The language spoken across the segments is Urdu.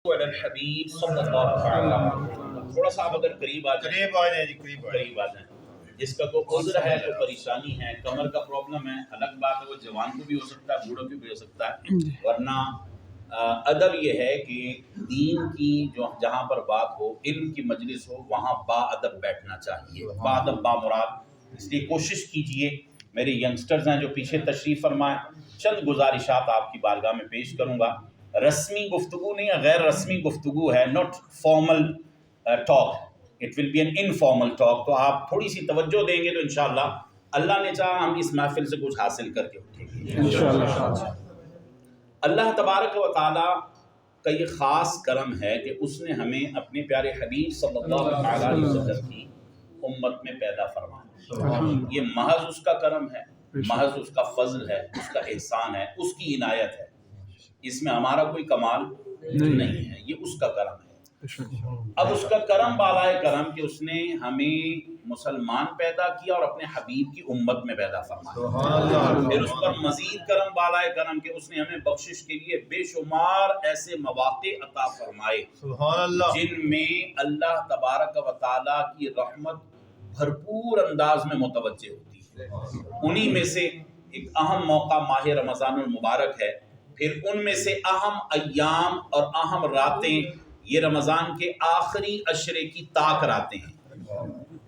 الحبیب صلی اللہ علیہ وسلم. تھوڑا سا آپ اگر قریب آ جائیں قریب آ جائیں. جس کا کوئی عذر ہے، کوئی پریشانی ہے، کمر کا پرابلم ہے، الگ بات ہے، وہ جوان کو بھی ہو سکتا ہے، بوڑھوں کو بھی ہو سکتا ہے. ورنہ ادب یہ ہے کہ دین کی جہاں پر بات ہو، علم کی مجلس ہو، وہاں با ادب بیٹھنا چاہیے. با ادب با مراد. اس لیے کوشش کیجئے. میرے ینگسٹرز ہیں جو پیچھے تشریف فرمائیں، چند گزارشات آپ کی بارگاہ میں پیش کروں گا. رسمی گفتگو نہیں ہے، غیر رسمی گفتگو ہے. Not formal talk, it will be an informal talk. تو آپ تھوڑی سی توجہ دیں گے تو انشاءاللہ اللہ نے چاہا ہم اس محفل سے کچھ حاصل کر کے اٹھیں گے انشاءاللہ. اللہ تبارک و تعالیٰ کا یہ خاص کرم ہے کہ اس نے ہمیں اپنے پیارے حبیب صلی اللہ علیہ وسلم کی امت میں پیدا فرمایا. یہ محض اس کا کرم ہے، محض اس کا فضل ہے، اس کا احسان ہے، اس کی عنایت ہے. اس میں ہمارا کوئی کمال نہیں ہے، یہ اس کا کرم ہے. اب اس کا کرم بالائے کرم کہ اس نے ہمیں مسلمان پیدا کیا اور اپنے حبیب کی امت میں پیدا فرمایا. پھر اس پر مزید کرم بالائے کرم کہ اس نے ہمیں بخشش کے لیے بے شمار ایسے مواقع عطا فرمائے جن میں اللہ تبارک و تعالیٰ کی رحمت بھرپور انداز میں متوجہ ہوتی ہے. انہی میں سے ایک اہم موقع ماہ رمضان المبارک ہے. پھر ان میں سے اہم ایام اور اہم راتیں یہ رمضان کے آخری عشرے کی طاق راتیں ہیں.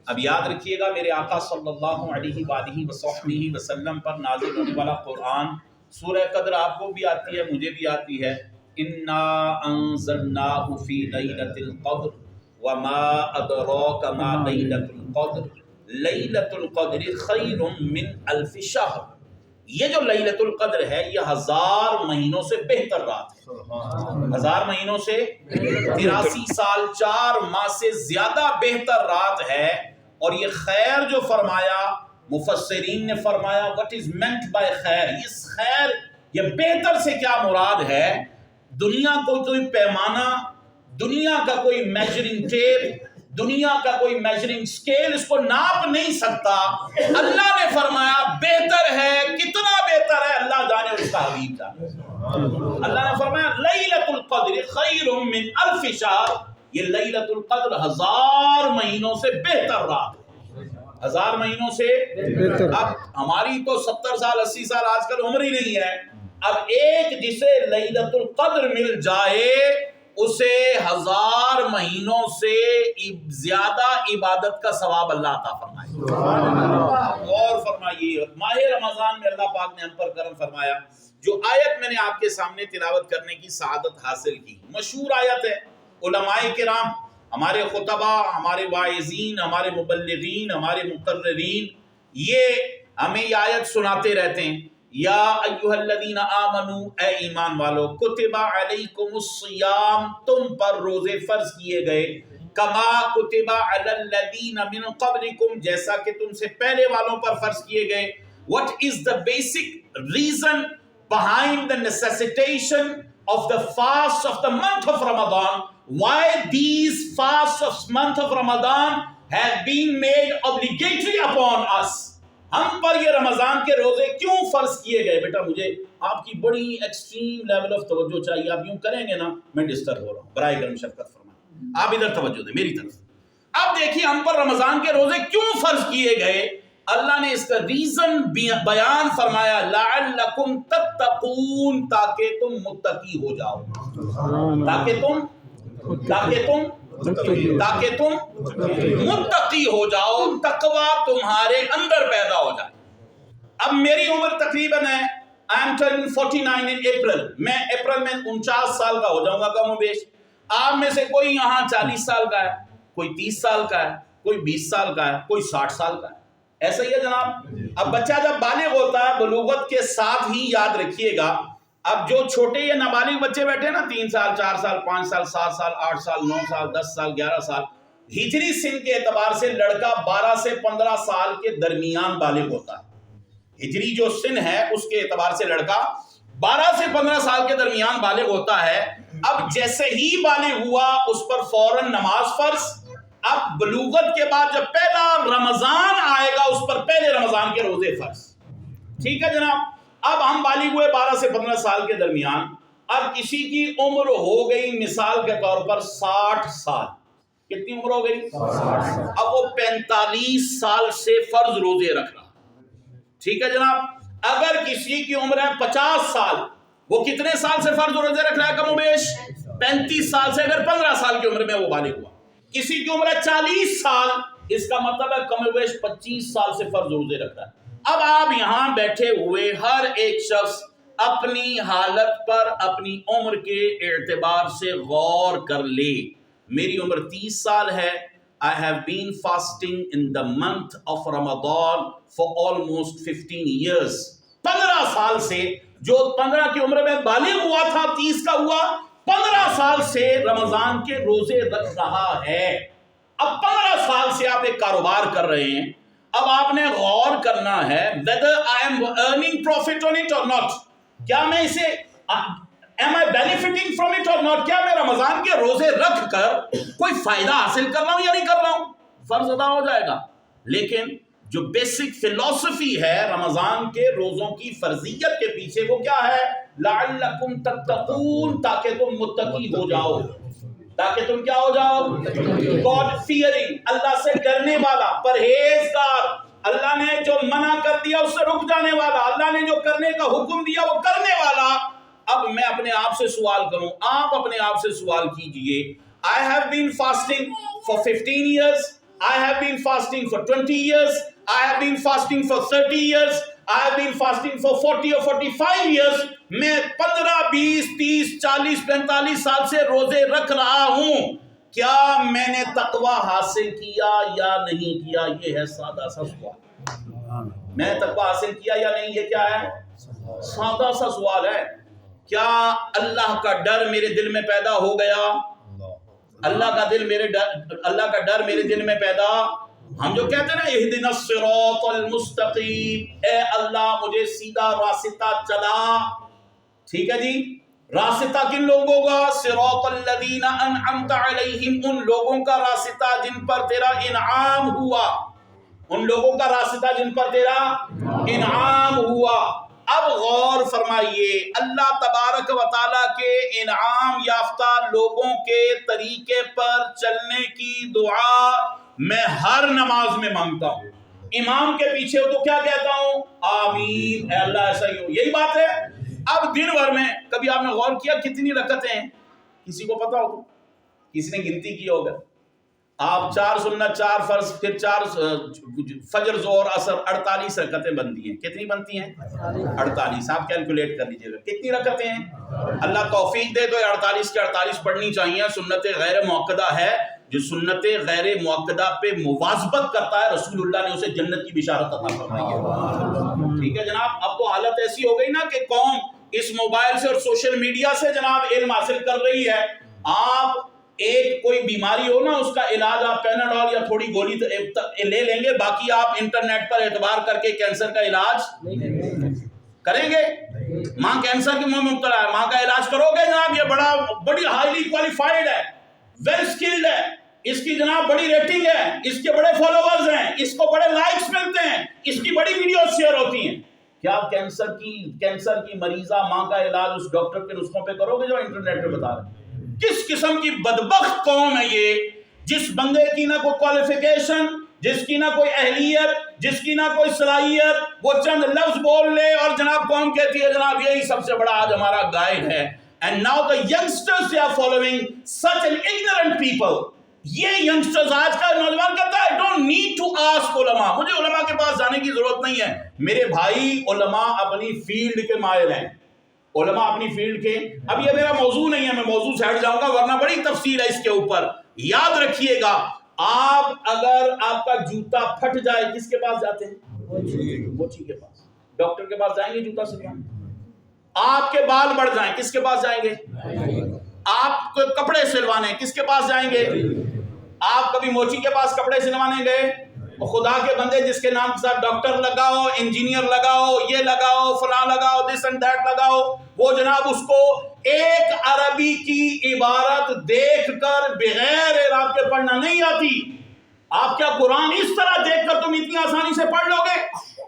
اب یاد رکھیے گا میرے آقا صلی اللہ علیہ وآلہ وصحبہ وسلم پر نازل ہونے والا قرآن سورہ قدر آپ کو بھی آتی ہے، مجھے بھی آتی ہے. انا انزلناہ فی لیلۃ القدر وما ادراک ما لیلۃ القدر لیلۃ القدر خیر من الف شہر. یہ جو لیلۃ القدر ہے یہ 1000 مہینوں سے بہتر رات ہے. 1000 مہینوں سے 83 سال 4 ماہ سے زیادہ بہتر رات ہے. اور یہ خیر جو فرمایا مفسرین نے فرمایا what is meant by خیر. اس خیر یہ بہتر سے کیا مراد ہے؟ دنیا کو کوئی پیمانہ، دنیا کا کوئی میجرنگ ٹیپ، دنیا کا کوئی میجرنگ سکیل اس کو ناپ نہیں سکتا. اللہ نے فرمایا بہتر ہے. کتنا بہتر ہے اللہ جانے اور اس کا حبیب جانے. اللہ نے فرمایا لیلۃ القدر خیر من الف شہر. یہ لیلۃ القدر 1000 مہینوں سے بہتر رات ہے. 1000 مہینوں سے بہتر. اب ہماری تو 70 سال 80 سال آج کل عمر ہی نہیں ہے. اب ایک جسے لیلۃ القدر مل جائے اسے 1000 مہینوں سے زیادہ عبادت کا ثواب اللہ عطا فرمائے. اور فرمائیے ماہ رمضان میں اللہ پاک نے ہم پر کرم فرمایا. جو آیت میں نے آپ کے سامنے تلاوت کرنے کی سعادت حاصل کی، مشہور آیت ہے. علماء کرام، ہمارے خطبہ، ہمارے واعظین، ہمارے مبلغین، ہمارے مقررین یہ ہمیں یہ آیت سناتے رہتے ہیں. یا ایھا الذین آمنوا، اے ایمان والو، کتب علیکم الصیام، تم پر روزے فرض کیے گئے، کما کتب علی الذین من قبلکم، جیسا کہ تم سے پہلے والوں پر فرض کیے گئے. What is the basic reason behind the necessitation of the fast of the month of Ramadan? Why these fasts of month of Ramadan have been made obligatory upon us? ہم پر یہ رمضان کے روزے کیوں فرض کیے گئے؟ بیٹا مجھے آپ کی بڑی ایکسٹریم لیول آف توجہ چاہیے. آپ یوں کریں گے نا میں ڈسٹرب ہو رہا ہوں. برائے کرم شفقت فرمائیں، آپ ادھر توجہ دیں میری طرف. اب دیکھیے ہم پر رمضان کے روزے کیوں فرض کیے گئے. اللہ نے اس کا ریزن بیان فرمایا، لعلکم تتقون، تاکہ تم متقی ہو جاؤ. تاکہ تم متقی ہو جاؤ، تقوی تمہارے اندر پیدا ہو جائے. اب میری عمر تقریباً ہے I am turning 49 in April. میں اپریل میں 49 سال کا ہو جاؤں گا کم و بیش. آپ میں سے کوئی یہاں 40 سال کا ہے، کوئی 30 سال کا ہے، کوئی 20 سال کا ہے، کوئی 60 سال کا ہے. ایسا ہی ہے جناب. اب بچہ جب بالغ ہوتا ہے بلوغت کے ساتھ ہی یاد رکھیے گا. اب جو چھوٹے یا نابالغ بچے بیٹھے نا 3 سال 4 سال 5 سال 7 سال 8 سال 9 سال 10 سال 11 سال، ہجری سن کے اعتبار سے لڑکا 12 سے 15 سال کے درمیان بالغ ہوتا ہے. ہجری جو سن ہے اس کے اعتبار سے لڑکا 12 سے 15 سال کے درمیان بالغ ہوتا ہے. اب جیسے ہی بالغ ہوا اس پر فوراً نماز فرض. اب بلوغت کے بعد جب پہلا رمضان آئے گا اس پر پہلے رمضان کے روزے فرض. ٹھیک ہے جناب. اب ہم بالغ ہوئے 12 سے 15 سال کے درمیان. اب کسی کی عمر ہو گئی مثال کے طور پر 60 سال، کتنی عمر ہو گئی؟ اب وہ 45 سال سے فرض روزے رکھ رہا، ٹھیک ہے جناب۔ اگر کسی کی عمر ہے 50 سال، وہ کتنے سال سے فرض روزے رکھ رہا ہے؟ کم و بیش 35 سال سے، اگر 15 سال کی عمر میں وہ بالغ ہوا۔ کسی کی عمر ہے 40 سال، اس کا مطلب ہے کم و بیش 25 سال سے فرض روزے رکھ رہا ہے۔ اب آپ یہاں بیٹھے ہوئے ہر ایک شخص اپنی حالت پر اپنی عمر کے اعتبار سے غور کر لے۔ میری عمر 30 سال ہے، I have been fasting in the month of Ramadan for almost 15 years. 15 سال سے، جو 15 کی عمر میں بالغ ہوا تھا 30 کا ہوا، 15 سال سے رمضان کے روزے رکھ رہا ہے۔ اب 15 سال سے آپ ایک کاروبار کر رہے ہیں، اب آپ نے غور کرنا ہے whether I am earning profit on it or not. کیا میں اسے am I benefiting from it or not؟ کیا میں رمضان کے روزے رکھ کر کوئی فائدہ حاصل کر رہا ہوں یا نہیں کر رہا ہوں؟ فرض ادا ہو جائے گا۔ لیکن جو بیسک فلسفی ہے رمضان کے روزوں کی فرضیت کے پیچھے، وہ کیا ہے؟ لعلکم تتقون، تاکہ تم متقی ہو جاؤ، تاکہ تم کیا ہو جاؤ؟ God fearing، اللہ سے ڈرنے والا، پرہیزگار، اللہ نے جو منع کر دیا اس سے رک جانے والا، اللہ نے جو کرنے کا حکم دیا وہ کرنے والا۔ اب میں اپنے آپ سے سوال کروں، آپ اپنے آپ سے سوال کیجئے، I have been fasting for 15 years, I have been fasting for 20 years, I have been fasting for 30 years, I have been fasting for 40 or 45 years. میں 15 20 30 40 45 سال سے روزے رکھ رہا ہوں، کیا میں نے تقوی حاصل کیا یا نہیں کیا؟ یہ ہے سادہ سا سوال۔ میں تقوی حاصل کیا یا نہیں، یہ کیا ہے؟ سادہ سا سوال ہے۔ کیا اللہ کا ڈر میرے دل میں پیدا ہو گیا؟ اللہ کا ڈر میرے دل میں پیدا، ہم جو کہتے ہیں نا اہدنا الصراط المستقیم، اے اللہ مجھے سیدھا راستہ چلا، ٹھیک ہے جی۔ راستہ کن لوگوں کا؟ صراط الذین انعمت علیہم، ان لوگوں کا راستہ جن پر تیرا انعام ہوا، ان لوگوں کا راستہ جن پر تیرا انعام ہوا۔ اب غور فرمائیے، اللہ تبارک و تعالیٰ کے انعام یافتہ لوگوں کے طریقے پر چلنے کی دعا میں ہر نماز میں مانگتا ہوں۔ امام کے پیچھے ہو تو کیا کہتا ہوں؟ آمین، اے اللہ ایسا ہی ہو، یہی بات ہے۔ اب دن بھر میں کبھی آپ نے غور کیا کتنی رکعتیں ہیں؟ کسی کو پتا ہو تو؟ کسی نے گنتی کی ہوگا؟ آپ 4 سنت 4 فرض پھر 4 فجر ظہر عصر 48 رکعتیں بنتی ہیں۔ کتنی بنتی ہیں؟ 48۔ آپ کیلکولیٹ کر لیجئے گا کتنی رکعتیں ہیں۔ اللہ توفیق دے تو 48 کے 48 پڑھنی چاہیے۔ سنت غیر موقدہ ہے، جو سنت غیر موقدہ پہ مواظبت کرتا ہے رسول اللہ نے اسے جنت کی بشارت عطا فرمائی ہے، ٹھیک ہے جناب۔ اب تو حالت ایسی ہو گئی نا کہ قوم اس موبائل سے اور سوشل میڈیا سے جناب علم حاصل کر رہی ہے۔ آپ ایک کوئی بیماری ہو نا، اس کا علاج آپ پیناڈول یا تھوڑی گولی لے لیں گے، باقی آپ انٹرنیٹ پر اعتبار کر کے کینسر کا علاج کریں گے۔ ماں کینسر کے منہ میں مبتلا ہے، ماں کا علاج کرو گے جناب؟ یہ بڑی ہائیلی کوالیفائڈ ہے، ویل سکلڈ ہے، اس کی جناب بڑی ریٹنگ ہے، اس کے بڑے فالوورز ہیں، اس کو بڑے لائکس ملتے ہیں، اس کی بڑی ویڈیوز شیئر ہوتی ہیں۔ کیا آپ کینسر کی مریضہ ماں کا علاج اس ڈاکٹر کے نسخوں پہ کرو گے جو انٹرنیٹ پہ بتا رہے ہیں؟ کس قسم کی بدبخت قوم ہے یہ، جس بندے کی نہ کوئی کوالیفیکیشن، جس کی نہ کوئی اہلیت، جس کی نہ کوئی صلاحیت، وہ چند لفظ بول لے اور جناب قوم کہتی ہے جناب یہی سب سے بڑا آج ہمارا گائیڈ ہے۔ And now the youngsters they are following such an ignorant people. یہ youngsters آج کا نوجوان کہتا ہے I don't need to ask علماء، مجھے علماء کے پاس جانے کی ضرورت نہیں ہے۔ میرے بھائی علماء اپنی فیلڈ کے ماہر ہیں، علماء اپنی فیلڈ کے۔ اب یہ میرا موضوع نہیں ہے، میں موضوع سے ہٹ جاؤں گا ورنہ بڑی تفصیل ہے اس کے اوپر۔ یاد رکھیے گا، اگر آپ کا جوتا پھٹ جائے کس کے پاس جاتے ہیں؟ موچی کے پاس۔ ڈاکٹر کے پاس جائیں گے جوتا سلوانے؟ آپ کے بال بڑھ جائیں کس کے پاس جائیں گے؟ آپ کو کپڑے سلوانے کس کے پاس جائیں گے؟ آپ کبھی موچی کے پاس کپڑے سلوانے گئے؟ خدا کے بندے جس کے نام کے ساتھ ڈاکٹر لگاؤ، انجینئر لگاؤ، یہ لگاؤ، فلاں لگاؤ، دس اینڈ دیٹ لگاؤ، وہ جناب اس کو ایک عربی کی عبارت دیکھ کر بغیر اعراب کے پڑھنا نہیں آتی۔ آپ کیا قرآن اس طرح دیکھ کر تم اتنی آسانی سے پڑھ لو گے؟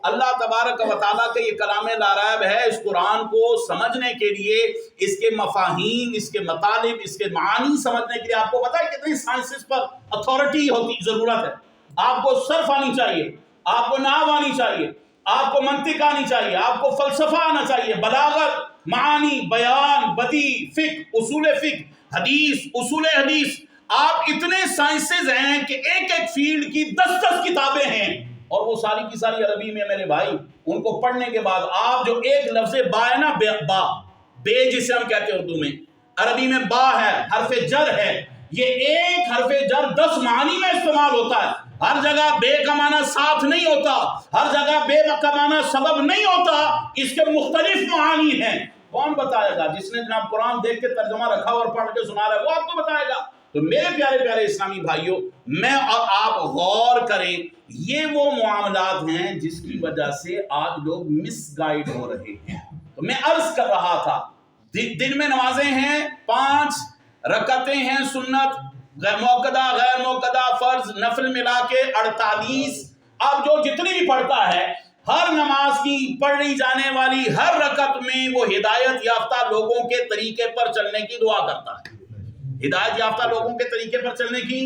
اللہ تبارک و تعالیٰ کا یہ کلام لا ریب ہے، اس قرآن کو سمجھنے کے لیے، اس کے مفاہیم، اس کے مطالب، اس کے معانی سمجھنے کے لیے آپ کو پتہ ہے کتنی سائنسز پر اتھارٹی ہوتی ضرورت ہے. آپ کو صرف آنی چاہیے، آپ کو نحو آنی چاہیے، آپ کو منطق آنی چاہیے، آپ کو فلسفہ آنا چاہیے، بلاغت، معانی، بیان، بدیع، فقہ، اصول فقہ، حدیث، اصول حدیث. آپ اتنے سائنسز ہیں کہ ایک ایک فیلڈ کی 10 کتابیں ہیں، اور وہ ساری کی ساری عربی میں میرے بھائی. ان کو پڑھنے کے بعد آپ جو ایک لفظ با ہے نا، با، بے جسے ہم کہتے ہیں اردو میں، عربی میں با ہے، حرف جر ہے. یہ ایک حرف جر 10 معانی میں استعمال ہوتا ہے. ہر جگہ بے کا معنی ساتھ نہیں ہوتا، ہر جگہ بے کا معنی سبب نہیں ہوتا، اس کے مختلف معانی ہیں. کون بتائے گا؟ جس نے جناب قرآن دیکھ کے ترجمہ رکھا اور پڑھ کے سنا رہا ہے، وہ آپ کو بتائے گا. تو میرے پیارے پیارے اسلامی بھائیوں، میں اور آپ غور کریں، یہ وہ معاملات ہیں جس کی وجہ سے آج لوگ مس گائیڈ ہو رہے ہیں. تو میں عرض کر رہا تھا، دن میں نمازیں ہیں 5 رکعتیں ہیں سنت، موقدہ، غیر موقدہ، فرض، نفل ملا کے 48. اب جو جتنی بھی پڑھتا ہے، ہر نماز کی پڑھی جانے والی ہر رکعت میں وہ ہدایت یافتہ لوگوں کے طریقے پر چلنے کی دعا کرتا ہے. ہدایت یافتہ لوگوں کے طریقے پر چلنے کی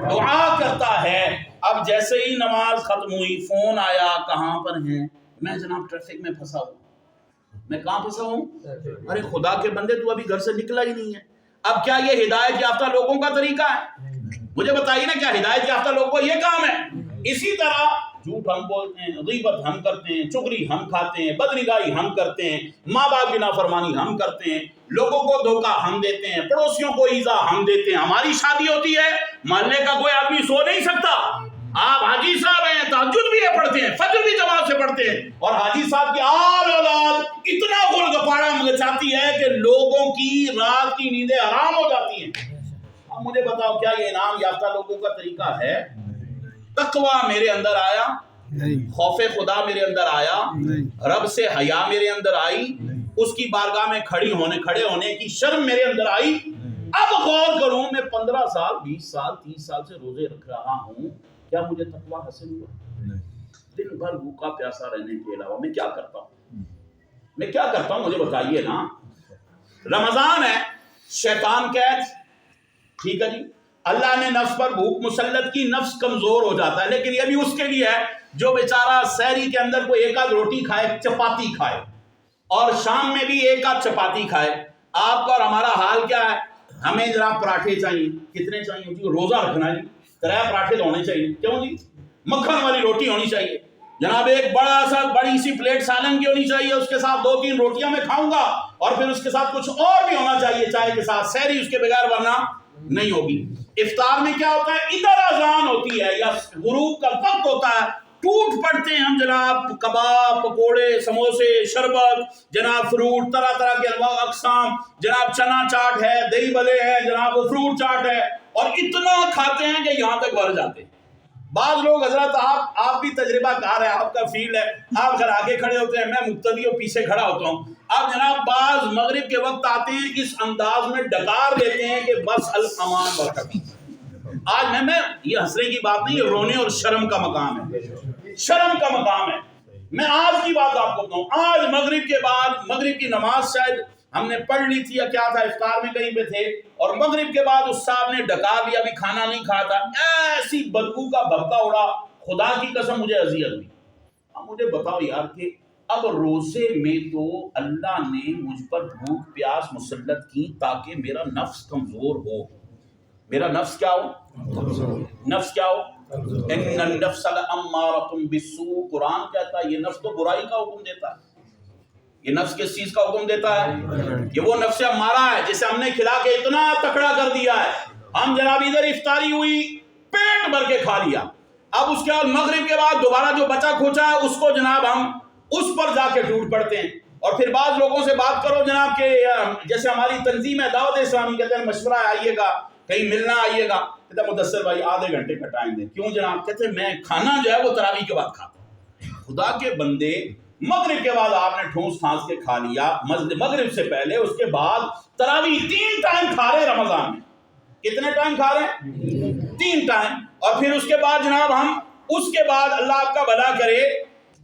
دعا کرتا ہے. اب جیسے ہی نماز ختم ہوئی، فون آیا، کہاں پر ہیں؟ میں جناب ٹریفک میں پھنسا ہوں. میں کہاں پھنسا ہوں؟ ارے خدا کے بندے، تو ابھی گھر سے نکلا ہی نہیں ہے. اب کیا یہ ہدایت یافتہ لوگوں کا طریقہ ہے؟ مجھے بتائیے نا، کیا ہدایت یافتہ لوگوں کو یہ کام ہے؟ اسی طرح جھوٹ ہم بولتے ہیں، غیبت ہم کرتے ہیں، چغلی ہم کھاتے ہیں، بدنگاہی ہم کرتے ہیں، ماں باپ کی نافرمانی ہم کرتے ہیں، لوگوں کو دھوکہ ہم دیتے ہیں، پڑوسیوں کو ایذا ہم دیتے ہیں. ہماری شادی ہوتی ہے، محلے کا کوئی آدمی سو نہیں سکتا. آپ حاجی صاحب ہیں، تہجد بھی پڑھتے ہیں، فجر بھی جماعت سے پڑھتے ہیں، اور حاجی صاحب کی آل اولاد اتنا گول گپاڑا مچاتی ہے کہ لوگوں کی رات کی نیندیں حرام ہو جاتی ہیں. اب مجھے بتاؤ، کیا یہ انعام یافتہ لوگوں کا طریقہ ہے؟ تقویٰ میرے اندر آیا، خوف خدا میرے اندر آیا، رب سے حیا میرے اندر آئی، اس کی بارگاہ میں کھڑے ہونے کی شرم میرے اندر آئی. اب غور کروں، میں 15 سال، 20 سال، 30 سال سے روزے رکھ رہا ہوں، کیا مجھے تقویٰ حاصل ہوا؟ دن بھر بھوکا پیاسا رہنے کے علاوہ میں کیا کرتا ہوں؟ مجھے بتائیے نا. رمضان ہے، شیطان قید، ٹھیک ہے جی، اللہ نے نفس پر بھوک مسلط کی، نفس کمزور ہو جاتا ہے. لیکن یہ بھی اس کے لیے ہے جو بیچارہ سحری کے اندر کوئی ایک آدھ روٹی کھائے، چپاتی کھائے، اور شام میں بھی ایک آدھ چپاتی کھائے. آپ کا اور ہمارا حال کیا ہے؟ ہمیں جناب پراٹھے چاہیے. کتنے چاہیے جی؟ روزہ رکھنا ہے جی، 3 پراٹھے تو ہونے چاہیے. کیوں جی؟ مکھن والی روٹی ہونی چاہیے جناب، ایک بڑی سی پلیٹ سالن کی ہونی چاہیے، اس کے ساتھ 2-3 روٹیاں میں کھاؤں گا، اور پھر اس کے ساتھ کچھ اور بھی ہونا چاہیے چائے کے ساتھ. سحری اس کے بغیر ورنہ نہیں ہوگی. افطار میں کیا ہوتا ہے؟ ادھر اذان ہوتی ہے یا غروب کا وقت ہوتا ہے، ٹوٹ پڑتے ہیں ہم جناب، کباب، پکوڑے، سموسے، شربت، جناب فروٹ، طرح طرح کے انواع اقسام، جناب چنا چاٹ ہے، دہی بلے ہے، جناب فروٹ چاٹ ہے، اور اتنا کھاتے ہیں کہ یہاں تک بھر جاتے ہیں. بعض لوگ، حضرت آپ بھی تجربہ کار ہے، آپ کا فیلڈ ہے، آپ گھر آگے کھڑے ہوتے ہیں، میں مقتدی اور پیچھے کھڑا ہوتا ہوں. آپ جناب بعض مغرب کے وقت آتے ہیں، اس انداز میں ڈکار دیتے ہیں کہ بس الامان برکت. آج میں یہ ہنسنے کی بات نہیں، یہ رونے اور شرم کا مقام ہے، شرم کا مقام ہے. میں آج کی بات آپ کو بتاؤں، آج مغرب کے بعد، مغرب کی نماز شاید ہم نے پڑھ لی تھی یا کیا تھا، افطار میں کہیں پہ تھے، اور مغرب کے بعد اس صاحب نے ڈکار لیا، ابھی کھانا نہیں کھایا تھا، ایسی بدبو کا بھبکا اڑا، خدا کی قسم مجھے اذیت ہوئی. اب مجھے بتاؤ یار، کہ اب روزے میں تو اللہ نے مجھ پر بھوک پیاس مسلط کی تاکہ میرا نفس کمزور ہو. میرا نفس کیا ہو؟ نفس کیا ہو؟ ان النفس لامارۃ بالسوء. قرآن کہتا ہے یہ نفس تو برائی کا حکم دیتا ہے. یہ نفس کس چیز کا حکم دیتا ہے؟ یہ وہ نفس امارہ ہے جسے ہم نے کھلا کے اتنا تکڑا کر دیا ہے. ہم جناب ادھر افطاری ہوئی، پیٹ بھر کے کھا لیا، اب اس کے بعد مغرب کے بعد دوبارہ جو بچا کھوچا ہے اس کو جناب ہم اس پر جا کے ٹوٹ پڑتے ہیں. اور پھر بعض لوگوں سے بات کرو جناب کہ جیسے ہماری تنظیم ہے دعوت اسلامی، کہتے ہیں مشورہ آئیے گا، کہیں ملنا آئیے گا. کہتے ہیں مدثر بھائی آدھے گھنٹے کا ٹائم دیں. کیوں جناب؟ کہتے ہیں میں کھانا جو ہے وہ تراویح کے بعد کھاتا ہوں. خدا کے بندے، مغرب کے بعد آپ نے ٹھونس ٹھانس کے کھا لیا، مغرب سے پہلے، اس کے بعد تراویح 3 ٹائم کھا رہے رمضان میں. کتنے ٹائم کھا رہے ہیں؟ 3 ٹائم. اور پھر اس کے بعد جناب ہم اس کے بعد اللہ آپ کا بھلا کرے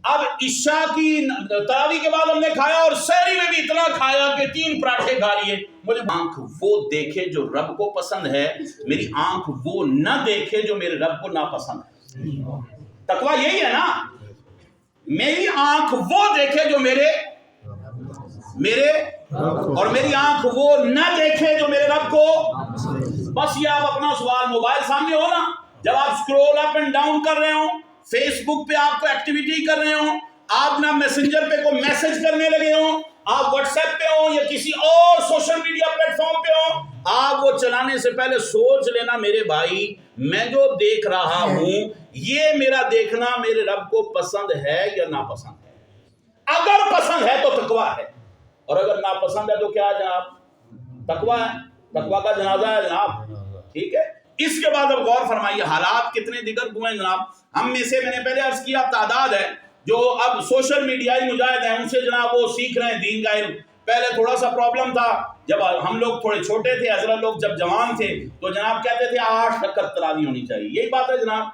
اب عشاء کی تراویح کے بعد ہم نے کھایا اور سحری میں بھی اتنا کھایا کہ 3 پراٹھے کھا لیے. مجھے آنکھ وہ دیکھے جو رب کو پسند ہے, میری آنکھ وہ نہ دیکھے جو میرے رب کو ناپسند ہے. تقویٰ یہی ہے نا, میری آنکھ وہ دیکھے جو میرے اور میری آنکھ وہ نہ دیکھے جو میرے رب کو. بس یہ آپ اپنا سوال, موبائل سامنے ہو نا, جب آپ سکرول اپ اینڈ ڈاؤن کر رہے ہوں, فیس بک پہ آپ کو ایکٹیویٹی کر رہے ہوں, آپ نہ میسنجر پہ کوئی میسج کرنے لگے ہوں, آپ واٹس ایپ پہ ہوں یا کسی اور سوشل میڈیا پلیٹ فارم پہ ہوں, آپ وہ چلانے سے پہلے سوچ لینا میرے بھائی میں جو دیکھ رہا ہوں یہ میرا دیکھنا میرے رب کو پسند ہے یا ناپسند ہے. اگر پسند ہے تو تقویٰ ہے, اور اگر ناپسند ہے تو کیا جناب؟ تقویٰ ہے, تقویٰ کا جنازہ ہے جناب. ٹھیک ہے, اس کے بعد اب غور فرمائیے حالات کتنے دیگر ہوئے جناب. ہم میں سے میں نے پہلے عرض کیا تعداد ہے جو اب سوشل میڈیائی مجاہد ہیں, ان سے جناب وہ سیکھ رہے ہیں دین کا علم. پہلے تھوڑا سا پرابلم تھا, جب ہم لوگ تھوڑے چھوٹے تھے, حضرت لوگ جب جوان تھے تو جناب کہتے تھے 8 رکعت تراویح ہونی چاہیے, یہی بات ہے جناب.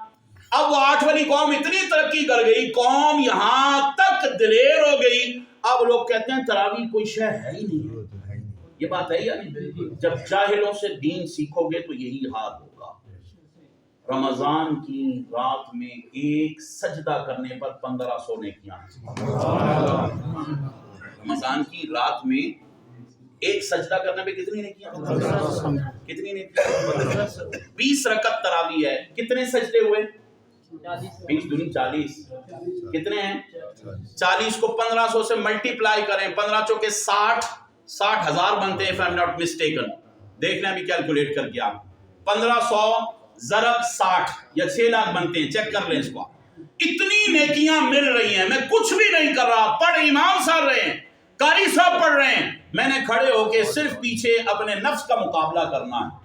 اب وہ 8 والی قوم اتنی ترقی کر گئی, قوم یہاں تک دلیر ہو گئی, اب لوگ کہتے ہیں تراویح کوئی شے ہے ہی نہیں. یہ بات ہے یا نہیں؟ جب جاہلوں سے دین سیکھو گے تو یہی حال ہوگا. رمضان کی رات میں ایک سجدہ کرنے پر 1500 نیکیاں. رمضان کی رات میں ایک سجدہ کرنے پہ کتنی نیکیاں؟ کتنی نیکیاں؟ 20 رکعت تراویح ہے, کتنے سجدے ہوئے؟ 20 دونی 40. کتنے ہیں؟ 40 کو 1500 سے ملٹیپلائی کریں, 15 چوکے 60,000 بنتے ہیں if I'm not mistaken. دیکھ لیں ابھی کیلکولیٹ کر کے آپ, 1500 ضرب 60 یا 6 لاکھ بنتے ہیں, چیک کر لیں اس کو. اتنی نیکیاں مل رہی ہیں, میں کچھ بھی نہیں کر رہا, پڑھ امام صاحب رہے ہیں, قاری صاحب پڑھ رہے ہیں, میں نے کھڑے ہو کے صرف پیچھے اپنے نفس کا مقابلہ کرنا ہے.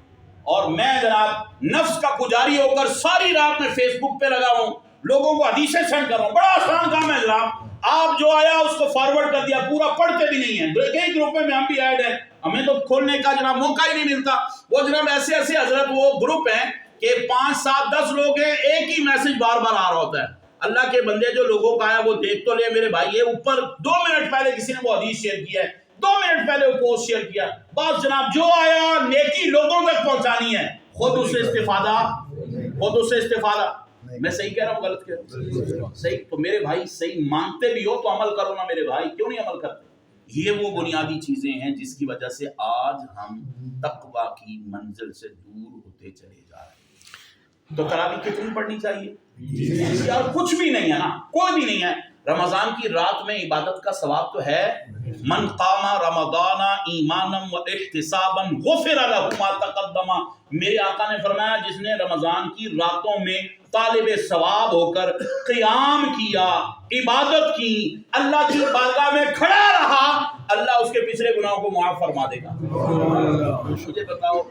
اور میں جناب نفس کا پجاری ہو کر ساری رات میں فیس بک پہ لگا ہوں, لوگوں کو حدیثیں سینڈ کر رہا ہوں. بڑا آسان کام ہے جناب, آپ جو آیا اس کو فارورڈ کر دیا, پورا پڑھتے بھی نہیں ہیں. کئی گروپوں میں ہم بھی ایڈ ہیں, ہمیں تو کھولنے کا جناب موقع ہی نہیں ملتا. وہ جناب ایسے ایسے حضرت وہ گروپ ہیں کہ 5 7 10 لوگ ہیں, ایک ہی میسج بار بار آ رہا ہوتا ہے. اللہ کے بندے جو لوگوں کا ہے وہ دیکھ تو لے میرے بھائی. یہ اوپر 2 منٹ پہلے کسی نے وہ حدیث شیئر کیا ہے, 2 منٹ پہلے وہ پوسٹ شیئر کیا. بس جناب جو آیا نیکی لوگوں تک پہنچانی ہے, خود اس سے استفادہ. میں صحیح کہہ رہا ہوں غلط کہہ رہا ہوں؟ صحیح. تو میرے بھائی صحیح مانتے بھی ہو تو عمل کرو نا میرے بھائی, کیوں نہیں عمل کرتے؟ یہ وہ بنیادی چیزیں ہیں جس کی وجہ سے آج ہم تقویٰ کی منزل سے دور ہوتے چلے جا رہے ہیں. تو تراویح کتنی پڑھنی چاہیے؟ یار کچھ بھی نہیں ہے نا, کوئی بھی نہیں ہے. رمضان کی رات میں عبادت کا ثواب تو ہے. من قام رمضان ایمانا و احتسابا غفر له ما تقدم. میرے آقا نے فرمایا جس نے رمضان کی راتوں میں طالب ثواب ہو کر قیام کیا, عبادت کی, اللہ کی بارگاہ میں کھڑا رہا, اللہ اس کے پچھلے گناہوں کو معاف فرما دے گا. مجھے بتاؤ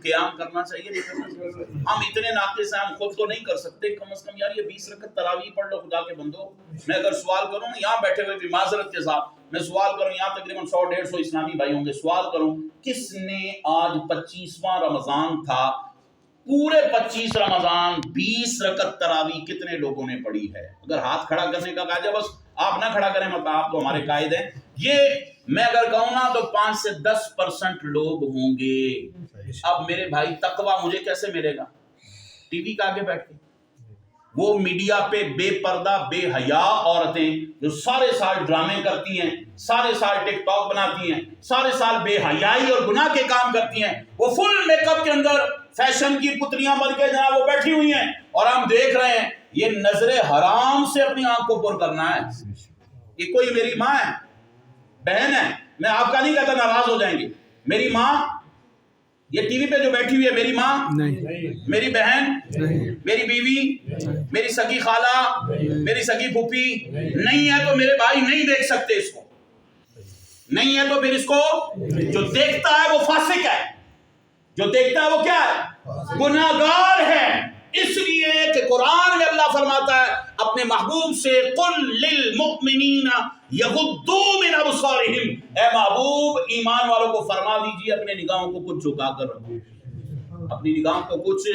قیام کرنا چاہیے نہیں کرنا چاہیے؟ ہم اتنے ناقص ہیں, ہم خود تو نہیں کر سکتے, کم از کم یار یہ 20 رکعت تراویح پڑھ لو خدا کے بندو. میں اگر سوال کروں نا یہاں بیٹھے ہوئے بھی معذرت کے ساتھ, میں سوال کروں, یہاں تقریباً 100-150 اسلامی بھائی ہوں گے, سوال کروں کس نے آج 25واں رمضان تھا, پورے 25 رمضان 20 رکعت تراویح کتنے لوگوں نے پڑھی ہے؟ اگر ہاتھ کھڑا کرنے کا کہا جائے, بس آپ نہ کھڑا کریں, مطلب آپ تو ہمارے قائد ہیں. یہ میں اگر کہوں نا تو 5 سے 10% لوگ ہوں گے. اب میرے بھائی تقویٰ مجھے کیسے ملے گا؟ ٹی وی کے آگے بیٹھ کے. وہ میڈیا پہ بے پردہ بے حیا عورتیں جو سارے سال ڈرامے کرتی ہیں, سارے سال ٹک ٹاک بناتی ہیں, سارے سال بے حیائی اور گناہ کے کام کرتی ہیں, وہ فل میک اپ کے اندر فیشن کی پتلیاں بن کے جناب وہ بیٹھی ہوئی ہیں, اور ہم دیکھ رہے ہیں. یہ نظر حرام سے اپنی آنکھ کو پر کرنا ہے. یہ کوئی میری ماں ہے, بہن ہے, میں آپ کا نہیں کہتا ناراض ہو جائیں گے, میری ماں یہ ٹی وی پہ جو بیٹھی ہوئی ہے میری ماں نہیں, میری بہن نہیں, میری بیوی نہیں, میری سگی خالہ, میری سگی پھوپھی نہیں ہے, تو میرے بھائی نہیں دیکھ سکتے اس کو. نہیں ہے تو پھر اس کو جو دیکھتا ہے وہ فاسق ہے, جو دیکھتا ہے وہ کیا ہے؟ گناہگار ہے. اس لیے کہ قرآن میں اللہ فرماتا ہے اپنے محبوب سے قل للمؤمنین یغضوا من ابصارہم, اے محبوب ایمان والوں کو فرما دیجیے اپنے نگاہوں کو کچھ جھکا کر رکھو. اپنی نگاہ کو کچھ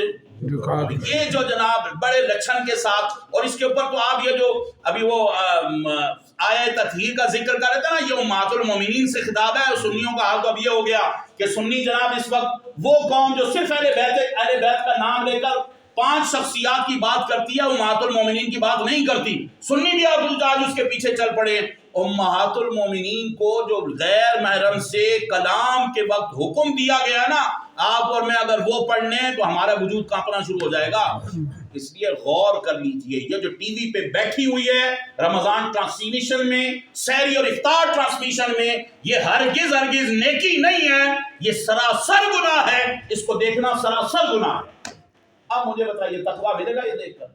یہ جو جناب بڑے لچھن کے ساتھ، اور اس کے اوپر تو آپ یہ جو ابھی وہ آیہ تطہیر کا ذکر کر رہے تھے نا، یہ امہات المومنین سے خطاب ہے. سنیوں کا حال تو اب یہ ہو گیا کہ سنی جناب اس وقت وہ قوم جو صرف اہل بیت کا نام لے کر 5 شخصیات کی بات کرتی ہے، امہات المومنین کی بات نہیں کرتی. سنی بھی آج اس کے پیچھے چل پڑے. امہات المومنین کو جو غیر محرم سے کلام کے وقت حکم دیا گیا نا، آپ اور میں اگر وہ پڑھ لیں تو ہمارا وجود کانپنا شروع ہو جائے گا. اس لیے غور کر لیجئے، یہ جو ٹی وی پہ بیٹھی ہوئی ہے رمضان ٹرانسمیشن میں، سحری اور افطار ٹرانسمیشن میں، یہ ہرگز نیکی نہیں ہے، یہ سراسر گناہ ہے. اس کو دیکھنا سراسر گناہ ہے. اب مجھے بتائیے تقویٰ ملے گا یہ دیکھ کر؟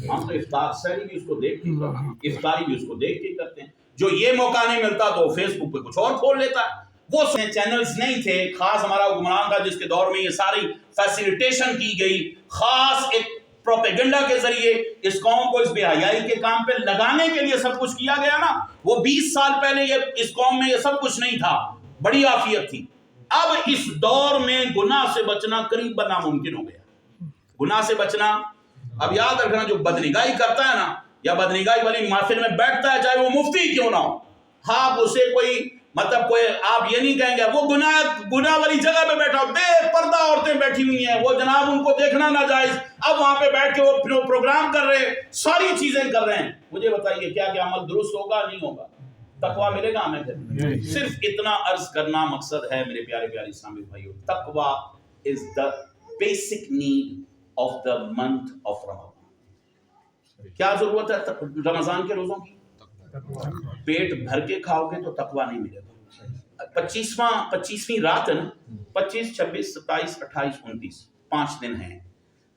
ہم تو افطار سحری بھی اس کو دیکھ کے کرتے ہیں، افطاری بھی اس کو دیکھ کے کرتے ہیں. جو یہ موقع نہیں ملتا تو فیس بک پہ کچھ اور کھول لیتا ہے. وہ چینلز نہیں تھے، خاص ہمارا حکمران تھا جس کے دور میں یہ ساری فیسیلیٹیشن کی گئی، خاص ایک پروپیگنڈا کے ذریعے اس قوم کو اس بے حیائی کے کام پہ لگانے کے لیے سب کچھ کیا گیا نا. وہ 20 سال پہلے یہ اس قوم میں یہ سب کچھ نہیں تھا، بڑی عافیت تھی. اب اس دور میں گناہ سے بچنا قریب ناممکن ہو گیا. گناہ سے بچنا، اب یاد رکھنا جو بدنگاہی کرتا ہے نا، یا بدنگاہی والی محفل میں بیٹھتا ہے، چاہے وہ مفتی کیوں نہ ہو، آپ اسے کوئی آپ یہ نہیں کہیں گے وہ گناہ والی جگہ پہ بیٹھا ہو، بے پردہ عورتیں بیٹھی ہوئی ہیں، وہ جناب ان کو دیکھنا ناجائز، اب وہاں پہ بیٹھ کے وہ پروگرام کر رہے ہیں، ساری چیزیں کر رہے ہیں. مجھے بتائیے کیا عمل درست ہوگا نہیں ہوگا؟ تقویٰ ملے گا ہمیں پھر؟ صرف اتنا عرض کرنا مقصد ہے میرے پیارے اسلامی بھائیو. تقویٰ is the basic need of the month of Ramadan. کیا ضرورت ہے رمضان کے روزوں کی؟ پیٹ بھر کے کھاؤ گے تو تقویٰ نہیں ملے گا. 25ویں رات ہے نا، 25، 26، 27، 28، 29 5 دن ہیں.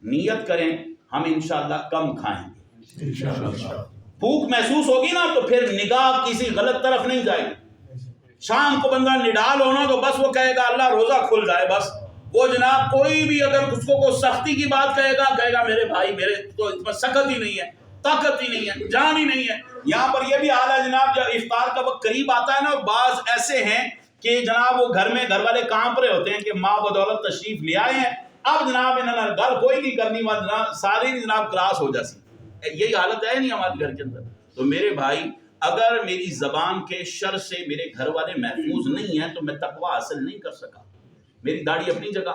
نیت کریں ہم انشاءاللہ کم کھائیں گے. بھوک محسوس ہوگی نا تو پھر نگاہ کسی غلط طرف نہیں جائے گی. شام کو بندہ نڈال ہونا تو بس وہ کہے گا اللہ روزہ کھل جائے بس. وہ جناب کوئی بھی اگر اس کو سختی کی بات کہے گا میرے بھائی میرے تو اس میں سخت ہی نہیں ہے، طاقت ہی نہیں ہے، جان ہی نہیں ہے. یہاں پر یہ بھی حال ہے جناب، جب افطار کا وقت قریب آتا ہے نا، بعض ایسے ہیں کہ جناب وہ گھر رہے کانپ رہے ہوتے ہیں کہ ماں بدولت تشریف لے آئے ہیں، اب جناب انہوں نے گھر کوئی نہیں کرنی، ساری جناب کلاس ہو جاسی. یہی حالت ہے نہیں ہمارے گھر کے اندر. تو میرے بھائی اگر میری زبان کے شر سے میرے گھر والے محفوظ نہیں ہیں تو میں تقویٰ حاصل نہیں کر سکا. میری داڑھی اپنی جگہ،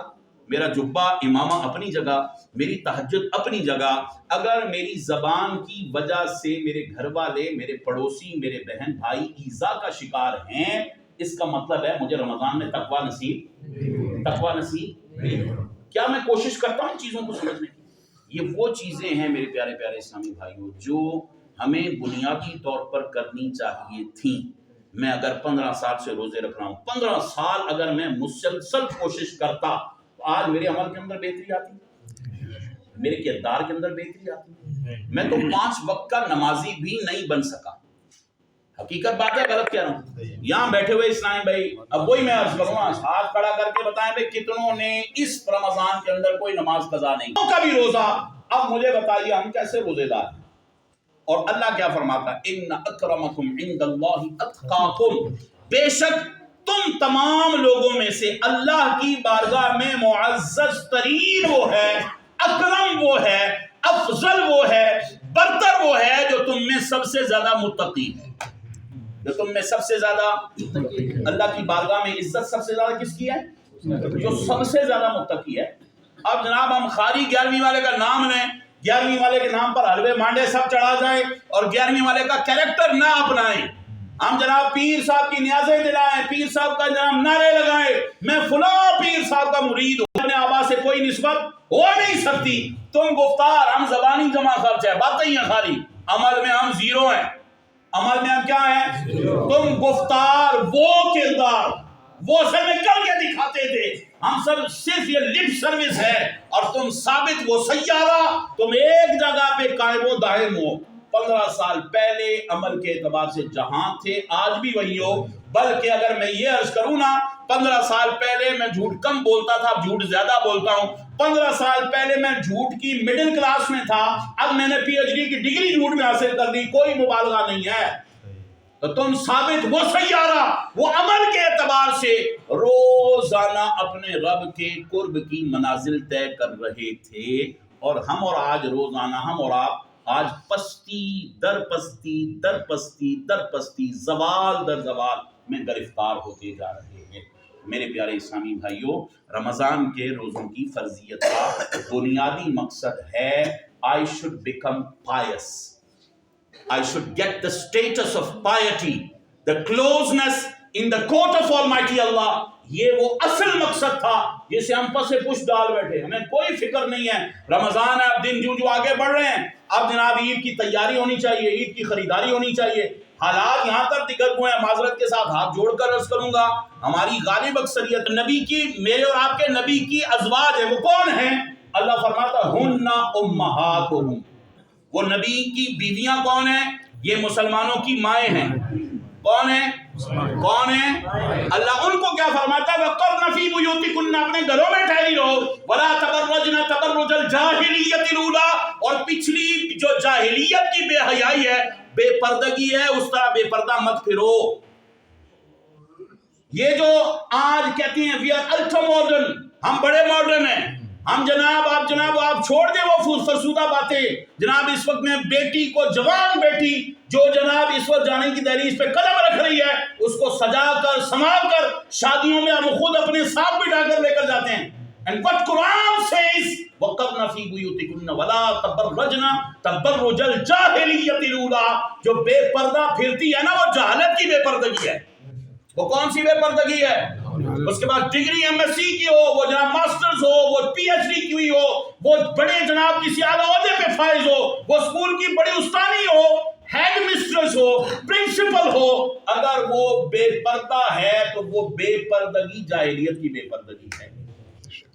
میرا جبہ امامہ اپنی جگہ، میری تہجد اپنی جگہ. اگر میری زبان کی وجہ سے میرے گھر والے، میرے پڑوسی، میرے بہن بھائی ایذا کا شکار ہیں، اس کا مطلب ہے مجھے رمضان میں تقویٰ نصیب نہیں. کیا میں کوشش کرتا ہوں چیزوں کو سمجھنے کی؟ یہ وہ چیزیں ہیں میرے پیارے اسلامی بھائیوں جو ہمیں بنیادی طور پر کرنی چاہیے تھیں. میں اگر 15 سال سے روزے رکھ رہا ہوں، 15 سال اگر میں مسلسل کوشش کرتا تو آج میرے عمل کے اندر بہتری آتی، میرے کردار کے اندر بہتری آتی. میں تو 5 وقت کا نمازی بھی نہیں بن سکا. حقیقت بات ہے، غلط کہہ رہا ہوں؟ یہاں بیٹھے ہوئے اسلامی بھائی، اب وہی میں عرض کروں گا، ہاتھ کھڑا کر کے بتائیں بھائی کتنوں نے اس رمضان کے اندر کوئی نماز قضا نہیں کا بھی روزہ. اب مجھے بتائیے ہم کیسے روزے دار ہیں؟ اور اللہ کیا فرماتا ہے؟ ان اکرمکم عند اللہ اتقاکم، بے شک تم تمام لوگوں میں سے اللہ کی بارگاہ میں معزز ترین وہ ہے، اکرم وہ ہے، افضل وہ ہے، برتر وہ ہے جو تم میں سب سے زیادہ متقی ہے. جو تم میں سب سے زیادہ اللہ کی بارگاہ میں عزت سب سے زیادہ کس کی ہے؟ جو سب سے زیادہ متقی ہے. اب جناب ہم خالی 11ویں والے کا نام لیں، 11ویں والے کے نام پر حلوے مانڈے سب چڑھا جائیں اور 11ویں والے کا کیریکٹر نہ اپنائیں. ہم جناب پیر صاحب کی نیازیں دلائیں، پیر صاحب کا جناب نعرے لگائیں، میں فلاں پیر صاحب کا مرید ہوں. اپنے آبا سے کوئی نسبت ہو نہیں سکتی. تم گفتار، ہم زبانی جمع خرچ ہے، باتیں ہی ہیں خالی، عمل میں ہم زیرو ہیں. عمل میں ہم کیا ہیں؟ تم گفتار، وہ کردار، وہ سب میں کر کے دکھاتے تھے. ہم سب صرف یہ لپ سروس ہے اور تم ثابت وہ سیارہ، تم ایک جگہ پہ قائم و دائم ہو. 15 سال پہلے عمل کے اعتبار سے جہاں تھے آج بھی وہی ہو. بلکہ اگر میں یہ عرض کروں نا، 15 سال پہلے میں جھوٹ کم بولتا تھا، اب جھوٹ زیادہ بولتا ہوں. 15 سال پہلے میں جھوٹ کی مڈل کلاس میں تھا، اب میں نے پی ایچ ڈی کی ڈگری جھوٹ میں حاصل کر لی. کوئی مبالغہ نہیں ہے. تو تم ثابت وہ سیارہ وہ عمل کے اعتبار سے روزانہ اپنے رب کے قرب کی منازل طے کر رہے تھے، اور ہم اور آج روزانہ ہم اور آپ آج پستی در پستی در پستی در پستی زوال در زوال میں گرفتار ہوتے جا رہے ہیں۔ میرے پیارے اسلامی بھائیوں، رمضان کے روزوں کی فرضیت کا بنیادی مقصد ہے I should become pious. I should get the status of piety, the closeness in the court of Almighty Allah. یہ وہ اصل مقصد تھا جسے ہم پس پش ڈال بیٹھے، ہمیں کوئی فکر نہیں ہے۔ رمضان ہے، اب دن جو آگے بڑھ رہے ہیں، اب جناب عید کی تیاری ہونی چاہیے، عید کی خریداری ہونی چاہیے۔ حالات یہاں تک دکھر ہوئے ہیں، معذرت کے ساتھ ہاتھ جوڑ کر عرض کروں گا، ہماری غالب اکثریت نبی کی، میرے اور آپ کے نبی کی ازواج ہیں، وہ کون ہیں؟ اللہ فرماتا ہن امہاتہم، وہ نبی کی بیویاں کون ہیں؟ یہ مسلمانوں کی مائیں ہیں۔ کون ہیں؟ کون ہیں؟ اللہ ان کو کیا فرماتا ہے؟ وَقَرْنَ فِي بُيُوتِكُنَّ، اپنے گھروں میں ٹھہری رہو، وَلَا تَبَرَّجْنَ تَبَرُّجَ الْجَاهِلِيَّةِ الْأُولَىٰ، اور پچھلی جو جاہلیت کی بے حیائی ہے، بے پردگی ہے، اس طرح بے پردہ مت پھرو۔ یہ جو آج کہتی ہیں وی آر الٹرا ماڈرن، ہم بڑے ماڈرن ہیں، ہم جناب آپ چھوڑ دیں وہ فرسودہ باتیں۔ جناب اس وقت میں بیٹی کو، جوان بیٹی جو جناب اس وقت جانے کی دہلیز پہ قدم رکھ رہی ہے، اس کو سجا کر سنوار کر شادیوں میں ہم خود اپنے ساتھ بٹھا کر لے کر جاتے ہیں۔ And what Quran says وَقَرْنَ فِي بُيُوتِكُنَّ وَلَا تَبَرَّجْنَ تَبَرُّجَ الْجَاهِلِيَّةِ الْأُولَىٰ، جو بے پردہ پھرتی ہے نا، وہ جہالت کی بے پردگی ہے۔ وہ کون سی بے پردگی ہے؟ اس کے بعد ڈگری ایم ایس سی کی ہو، وہ جناب ماسٹرز ہو، وہ پی ایچ ڈی کی ہوئی ہو، وہ بڑے جناب کسی اعلیٰ عہدے پہ فائز ہو، وہ اسکول کی بڑی استانی ہو، ہیڈ مسٹرس ہو، پرنسپل ہو، اگر وہ بے پردہ ہے تو وہ بے پردگی جاہلیت کی بے پردگی ہے۔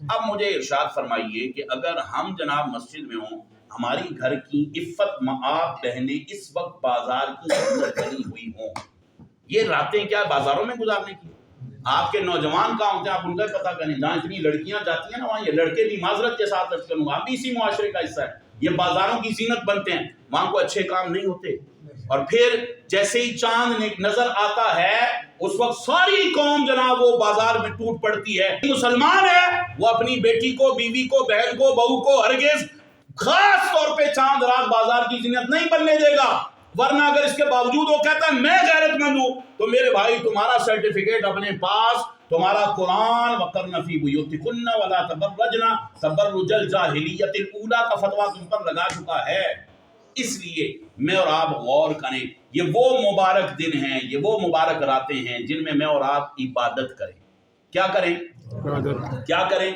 اب مجھے ارشاد فرمائیے کہ اگر ہم جناب مسجد میں ہوں، ہماری گھر کی عفت مآب بہنیں اس وقت بازار کی اندر بنی ہوئی ہوں، یہ راتیں کیا بازاروں میں گزارنے کی؟ آپ کے نوجوان کہاں ہوتے ہیں، آپ ان کا پتہ کریں، جہاں اتنی لڑکیاں جاتی ہیں نا، وہاں یہ لڑکے بھی معذرت کے ساتھ عرض کروں گا، ہم بھی اسی معاشرے کا حصہ ہے، یہ بازاروں کی زینت بنتے ہیں، وہاں کو اچھے کام نہیں ہوتے، اور پھر جیسے ہی چاند نظر آتا ہے اس وقت ساری قوم جناب وہ بازار میں ٹوٹ پڑتی ہے۔ مسلمان ہے وہ اپنی بیٹی کو، بیوی کو، بہن کو، بہو کو ہرگز خاص طور پہ چاند رات بازار کی زینت نہیں بننے دے گا، ورنہ اگر اس کے باوجود وہ کہتا ہے میں غیرت مند ہوں، تو میرے بھائی تمہارا سرٹیفکیٹ اپنے پاس، تمہارا قرآن وَقَرْنَ فِي بُيُوتِكُنَّ وَلَا تَبَرَّجْنَ تَبَرُّجَ الْجَاهِلِيَّةِ الْأُولَىٰ کا فتویٰ تم پر لگا چکا ہے۔ اس لیے میں اور آپ غور کریں، یہ وہ مبارک دن ہیں، یہ وہ مبارک راتیں ہیں جن میں اور آپ عبادت کریں۔ کیا کریں؟ کیا کریں؟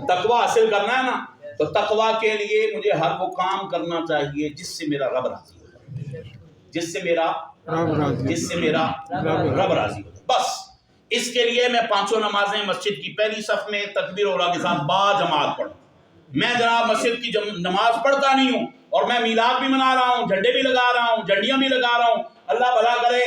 تقویٰ حاصل کرنا ہے نا، تو تقویٰ کے لیے مجھے ہر وہ کام کرنا چاہیے جس سے میرا رب راضی ہو، جس سے میرا رب راضی ہو۔ بس اس کے لیے میں پانچوں نمازیں مسجد کی پہلی صف میں تکبیر اولیٰ کے ساتھ با جماعت پڑھوں۔ میں جناب مسجد کی نماز پڑھتا نہیں ہوں، اور میں میلاد بھی منا رہا ہوں، جھنڈے بھی لگا رہا ہوں، جھنڈیاں بھی لگا رہا ہوں۔ اللہ بھلا کرے،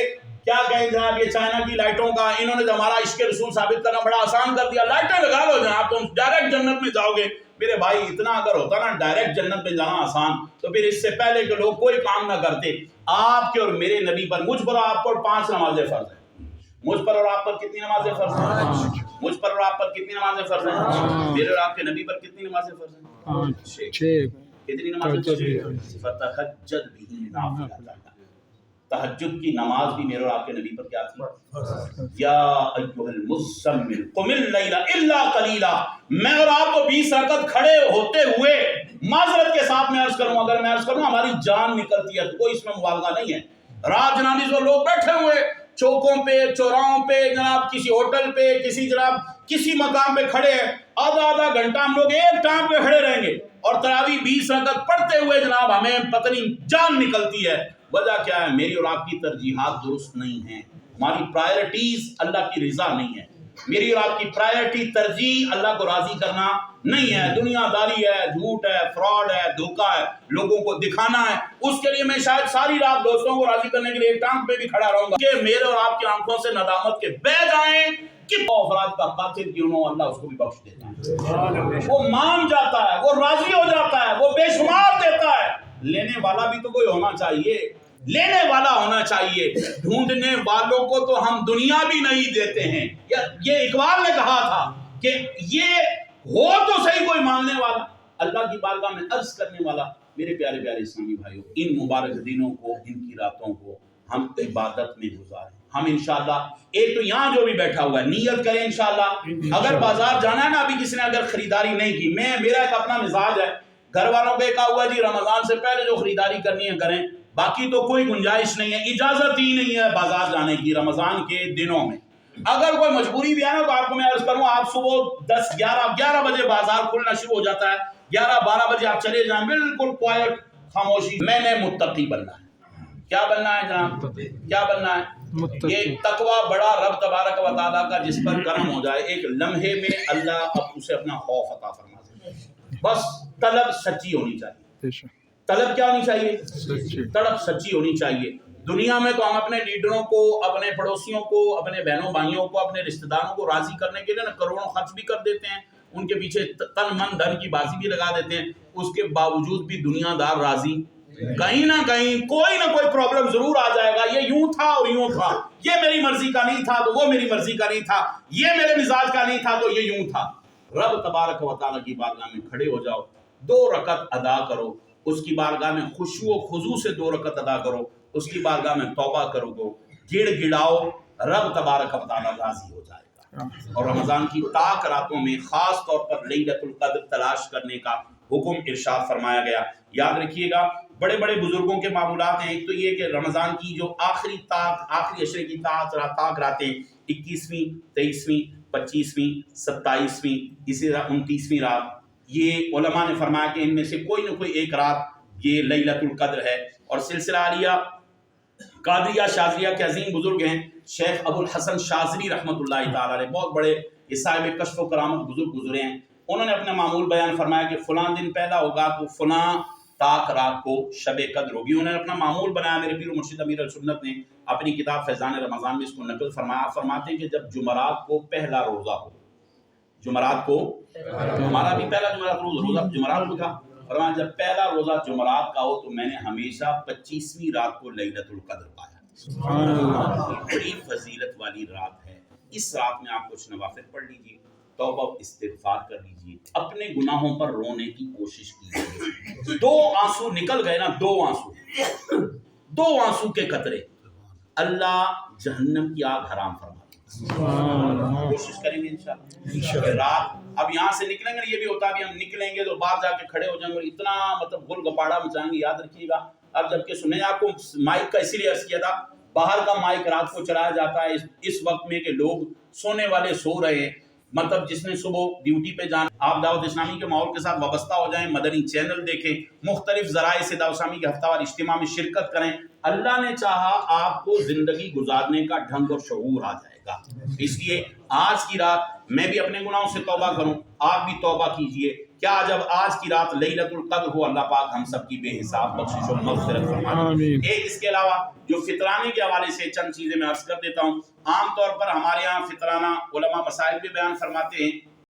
کیا کہیں جناب یہ چائنا کی لائٹوں کا، انہوں نے ہمارا عشق رسول ثابت کرنا بڑا آسان کر دیا، لائٹیں لگا لو جناب تم ڈائریکٹ جنت میں جاؤ گے۔ میرے بھائی اتنا اگر ہوتا نا ڈائریکٹ جنت میں جانا آسان، تو پھر اس سے پہلے کہ لوگ کوئی کام نہ کرتے۔ آپ کے اور میرے نبی پر، مجھ پر اور آپ پر 5 نمازیں فرض ہیں۔ مجھ پر اور آپ پر کتنی نمازیں فرض ہیں؟ مجھ پر اور آپ پر کتنی نمازیں فرض ہیں؟ میرے اور آپ کے نبی پر کتنی نمازیں فرض ہیں؟ 6۔ کتنی نمازیں فرض ہیں؟ فتہجد بہ نافلۃ، تہجد کی نماز بھی میرے اور آپ کے نبی پر کیا تھی؟ یا ایھا المزمل قم اللیل الا قلیلا۔ میں اور آپ کو 20 رکعت کھڑے ہوتے ہوئے، معذرت کے ساتھ میں عرض کروں، اگر میں عرض کروں ہماری جان نکلتی ہے تو کوئی اس میں مبالغہ نہیں ہے۔ رات جناب جو لوگ بیٹھے ہوئے چوکوں پہ، چوراہوں پہ، جناب کسی ہوٹل پہ، کسی مقام پہ کھڑے ہیں، آدھا گھنٹہ ہم لوگ ایک ٹانگ پہ کھڑے رہیں گے، اور تراویح 20 رکعت پڑھتے ہوئے جناب ہمیں پتہ نہیں جان نکلتی ہے۔ وجہ کیا ہے؟ میری اور آپ کی ترجیحات درست نہیں ہیں، ہماری پرائرٹیز اللہ کی رضا نہیں ہے، میری اور آپ کی پرائرٹی ترجیح اللہ کو راضی کرنا نہیں ہے، دنیا داری ہے، جھوٹ ہے، فراڈ ہے، دھوکہ ہے، لوگوں کو دکھانا ہے۔ اس کے لیے میں شاید ساری رات دوستوں کو راضی کرنے کے لیے ایک ٹانگ پہ بھی کھڑا رہوں گا کہ میرے اور آپ کی آنکھوں سے ندامت کے بہ جائیں کہ افراد کا قاتل کیوں نہ، اللہ اس کو بھی بخش دیتا ہے، وہ مان جاتا ہے، وہ راضی ہو جاتا ہے، وہ بے شمار دیتا ہے۔ لینے والا بھی تو کوئی ہونا چاہیے، لینے والا ہونا چاہیے. ڈھونڈنے والوں کو تو ہم دنیا بھی نہیں دیتے ہیں. یہ اقبال نے کہا تھا کہ یہ ہو تو صحیح کوئی مانگنے والا، اللہ کی بارگاہ میں عرض کرنے والا. میرے پیارے پیارے اسلامی بھائیوں، ان مبارک دنوں کو، ان کی راتوں کو ہم عبادت میں گزاریں. ہم انشاءاللہ ایک تو یہاں جو بھی بیٹھا ہوا ہے نیت کریں انشاءاللہ. اگر بازار جانا ہے نا، ابھی کسی نے اگر خریداری نہیں کی، میرا ایک اپنا مزاج ہے، گھر والوں کو کہا ہوا جی رمضان سے پہلے جو خریداری کرنی ہے کریں، باقی تو کوئی گنجائش نہیں ہے، اجازت ہی نہیں ہے بازار جانے کی رمضان کے دنوں میں. اگر کوئی مجبوری بھی ہے نا تو آپ کو میں عرض کروں، آپ صبح 10-11 بجے بازار کھلنا شروع ہو جاتا ہے، 11-12 بجے آپ چلے جائیں، بالکل کوائٹ خاموشی. میں نے متقی بننا ہے. کیا بننا ہے جناب؟ کیا بننا ہے؟ یہ تقوی بڑا رب تبارک و تعالیٰ کا جس پر کرم ہو جائے، ایک لمحے میں اللہ اب اسے اپنا خوف عطا فرما دے. بس طلب سچی ہونی چاہیے. طلب کیا ہونی چاہیے؟ طلب سچی ہونی چاہیے. دنیا میں تو ہم اپنے لیڈروں کو، اپنے پڑوسیوں کو، اپنے بہنوں بھائیوں کو، اپنے رشتہ داروں کو راضی کرنے کے لیے نا کروڑوں خرچ بھی کر دیتے ہیں، ان کے پیچھے تن من دھن کی بازی بھی لگا دیتے ہیں. اس کے باوجود بھی دنیا دار راضی کہیں نہ کہیں کوئی نہ کوئی پرابلم ضرور آ جائے گا. یہ یوں تھا اور یوں تھا، یہ میری مرضی کا نہیں تھا تو وہ میری مرضی کا نہیں تھا، یہ میرے مزاج کا نہیں تھا تو یہ یوں تھا. رب تبارک و تعالیٰ کی بارگاہ میں کھڑے ہو جاؤ، 2 رکعت ادا کرو، اس کی بارگاہ میں خشوع و خضوع سے 2 رکعت ادا کرو، اس کی بارگاہ میں توبہ کرو گو، گڑ گڑاؤ، رب تبارک و تعالیٰ راضی ہو جائے گا. اور رمضان کی تاک راتوں میں خاص طور پر لیلۃ القدر تلاش کرنے کا حکم ارشاد فرمایا گیا. یاد رکھیے گا، بڑے بڑے بزرگوں کے معمولات ہیں. ایک تو یہ کہ رمضان کی جو آخری عشرے کی تاک راتیں 21ویں، 23ویں، 25ویں، 27ویں، اسی طرح 29ویں رات، یہ علماء نے فرمایا کہ ان میں سے کوئی نہ کوئی ایک رات یہ لیلۃ القدر ہے. اور سلسلہ عالیہ قادریہ شاذلیہ کے عظیم بزرگ ہیں شیخ ابو الحسن شاذلی رحمۃ اللہ تعالیٰ علیہ، بہت بڑے صاحب کشف و کرامت بزرگ گزرے ہیں. انہوں نے اپنے معمول بیان فرمایا کہ فلاں دن پیدا ہوگا تو فلاں تاک رات کو شب قدر ہوگی. انہوں نے اپنا معمول بنایا. میرے پیر و مرشد امیر السنت نے اپنی کتاب فیضان رمضان میں اس کو نقل فرمایا. فرماتے ہیں کہ جب جمعرات کو پہلا روزہ ہو، جمعرات کو، ہمارا بھی پہلا روزہ جمعرات کو تھا، فرمایا جب پہلا روزہ جمعرات کا ہو تو میں نے ہمیشہ 25ویں رات کو لیلۃ القدر پایا. بڑی فضیلت والی رات ہے. اس رات میں آپ کچھ نوافل پڑھ لیجیے، توبہ استغفار کر لیجیے، اپنے گناہوں پر رونے کی کوشش کیجیے. 2 آنسو نکل گئے نا، 2 آنسو کے قطرے، اللہ جہنم کی آگ حرام فرما دے. کوشش کریں گے انشاءاللہ. رات اب یہاں سے نکلیں گے، یہ بھی ہوتا ہے اب ہم نکلیں گے تو باہر جا کے کھڑے ہو جائیں گے اور اتنا مطلب گل گپاڑا مچائیں گے. یاد رکھیے گا، اب جبکہ سنیں آپ کو مائک کا اسی لیے عرض کیا تھا، باہر کا مائک رات کو چلایا جاتا ہے اس وقت میں کہ لوگ سونے والے سو رہے ہیں. مطلب جس نے صبح ڈیوٹی پہ جانا، آپ دعوت اسلامی کے ماحول کے ساتھ وابستہ ہو جائیں، مدنی چینل دیکھیں، مختلف ذرائع سے دعوت اسلامی کے ہفتہ وار اجتماع میں شرکت کریں. اللہ نے چاہا آپ کو زندگی گزارنے کا ڈھنگ اور شعور آ جائے گا. اس لیے آج کی رات میں بھی اپنے گناہوں سے توبہ کروں، آپ بھی توبہ کیجئے. کیا جب آج کی رات لیلۃ القدر ہو، اللہ پاک ہم سب کی بے حساب بخشش و مغفرت فرمائے. ایک اس کے علاوہ جو فطرانے کے حوالے سے چند چیزیں میں عرض کر دیتا ہوں. عام طور پر ہمارے ہاں فطرانہ علماء مسائل بھی بیان فرماتے ہیں